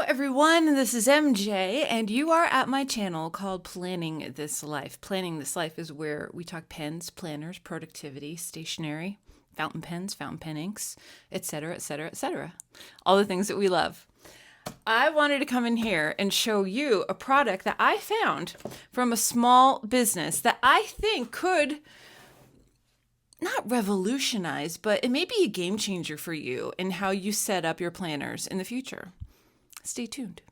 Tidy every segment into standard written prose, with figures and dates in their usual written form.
Everyone, this is MJ, and you are at my channel called Planning This Life. Planning This Life is where we talk pens, planners, productivity, stationery, fountain pens, fountain pen inks, etc., etc., etc. All the things that we love. I wanted to come in here and show you a product that I found from a small business that I think could not revolutionize, but it may be a game changer for you in how you set up your planners in the future. Stay tuned.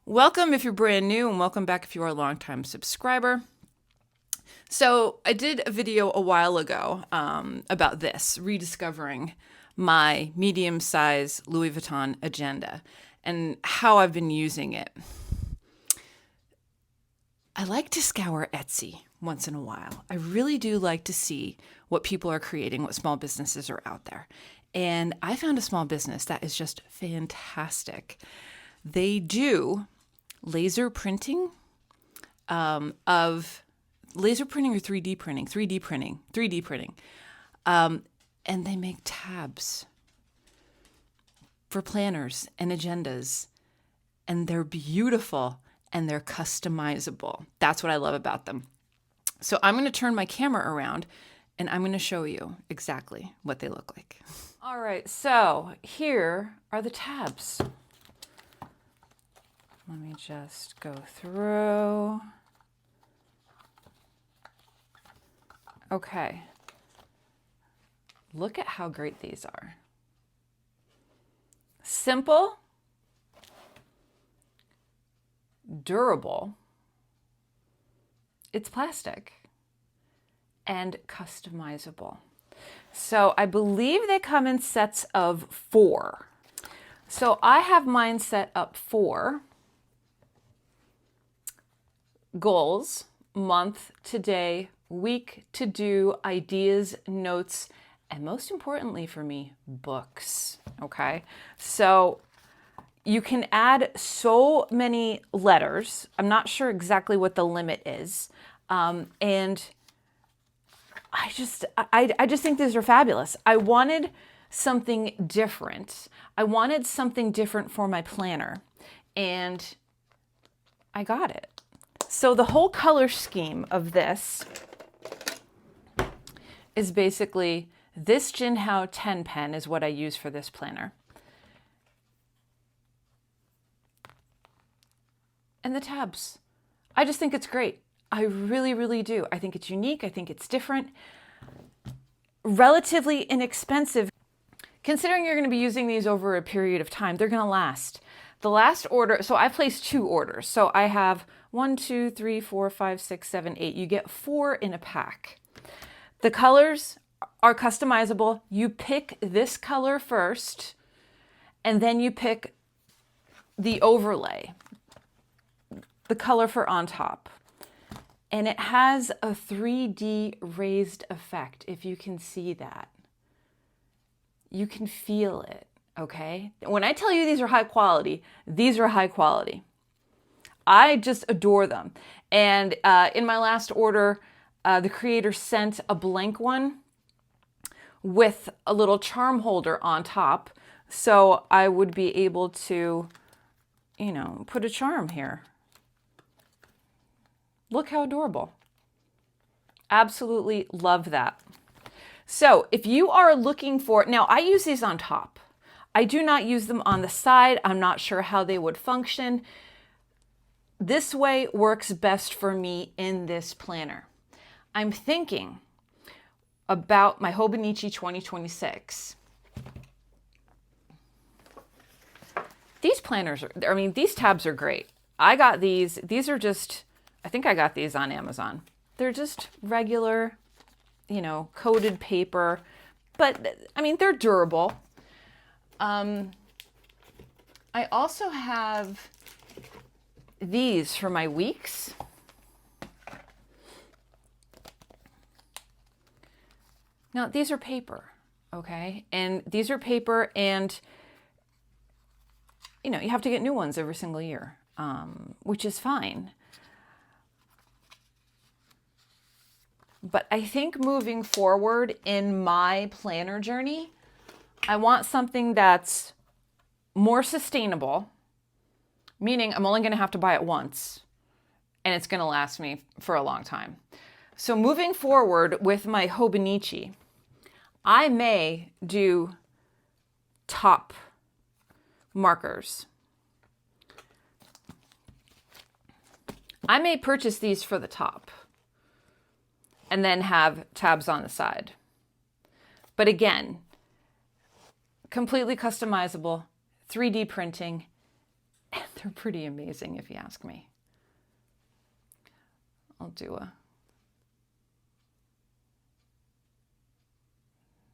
Welcome if you're brand new, and welcome back if you are a longtime subscriber. So I did a video a while ago about this, rediscovering my medium-size Louis Vuitton agenda and how I've been using it. I like to scour Etsy once in a while. I really do like to see what people are creating, what small businesses are out there. And I found a small business that is just fantastic. They do laser printing of laser printing or 3D printing, 3D printing. And they make tabs for planners and agendas. And they're beautiful and they're customizable. That's what I love about them. So I'm going to turn my camera around and I'm going to show you exactly what they look like. All right, so here are the tabs. Let me just go through. Okay. Look at how great these are. Simple, durable, it's plastic, and customizable. So I believe they come in sets of 4. So I have mine set up for goals, month, today, week, to do, ideas, notes, and most importantly for me, books. Okay, so you can add so many letters. I'm not sure exactly what the limit is. And I just think these are fabulous. I wanted something different. I wanted something different for my planner, and I got it. So the whole color scheme of this is basically this Jinhao 10 pen is what I use for this planner. And the tabs. I just think it's great. I really, really do. I think it's unique. I think it's different. Relatively inexpensive. Considering you're going to be using these over a period of time, they're going to last. The last order, so I placed 2 orders. So I have 1, 2, 3, 4, 5, 6, 7, 8. You get 4 in a pack. The colors are customizable. You pick this color first, and then you pick the overlay, the color for on top. And it has a 3D raised effect, if you can see that. You can feel it, okay? When I tell you these are high quality, these are high quality. I just adore them. And in my last order, the creator sent a blank one with a little charm holder on top. So I would be able to, you know, put a charm here. Look how adorable. Absolutely love that. So if you are looking for, now I use these on top. I do not use them on the side. I'm not sure how they would function. This way works best for me in this planner. I'm thinking about my Hobonichi 2026. These planners are, I mean, these tabs are great. I got these. These are just, I think I got these on Amazon. They're just regular, you know, coated paper, but I mean, they're durable. I also have these for my weeks. Now, these are paper, okay? And these are paper, and, you know, you have to get new ones every single year, which is fine. But I think moving forward in my planner journey, I want something that's more sustainable, meaning I'm only going to have to buy it once and it's going to last me for a long time. So moving forward with my Hobonichi, I may do top markers. I may purchase these for the top and then have tabs on the side. But again, completely customizable, 3D printing, and they're pretty amazing if you ask me. I'll do a,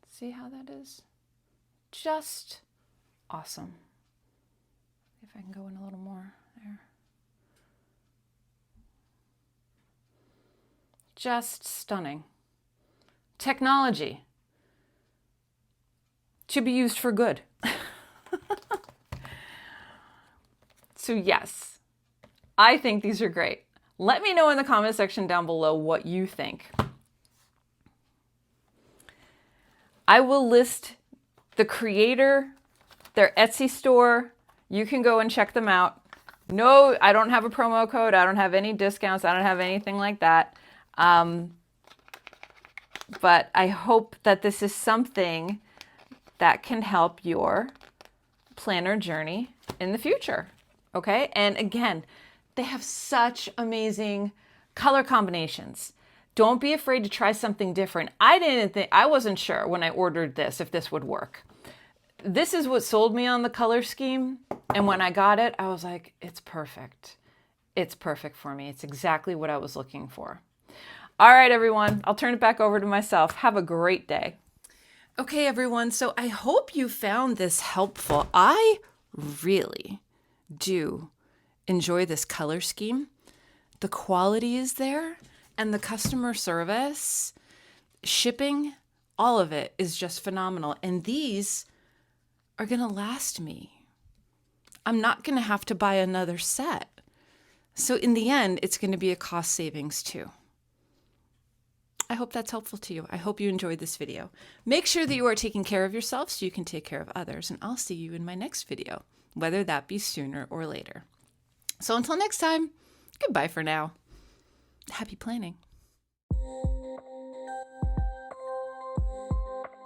see how that is? Just awesome. If I can go in a little more there. Just stunning. Technology to be used for good. So yes, I think these are great. Let me know in the comment section down below what you think. I will list the creator, their Etsy store. You can go and check them out. No, I don't have a promo code. I don't have any discounts. I don't have anything like that. But I hope that this is something that can help your planner journey in the future. Okay. And again, they have such amazing color combinations. Don't be afraid to try something different. I wasn't sure when I ordered this if this would work. This is what sold me on the color scheme. And when I got it, I was like, it's perfect. It's perfect for me. It's exactly what I was looking for. All right, everyone, I'll turn it back over to myself. Have a great day. Okay, everyone, so I hope you found this helpful. I really do enjoy this color scheme. The quality is there, and the customer service, shipping, all of it is just phenomenal. And these are going to last me. I'm not going to have to buy another set. So in the end, it's going to be a cost savings too. I hope that's helpful to you. I hope you enjoyed this video. Make sure that you are taking care of yourself so you can take care of others. And I'll see you in my next video, whether that be sooner or later. So until next time, goodbye for now. Happy planning.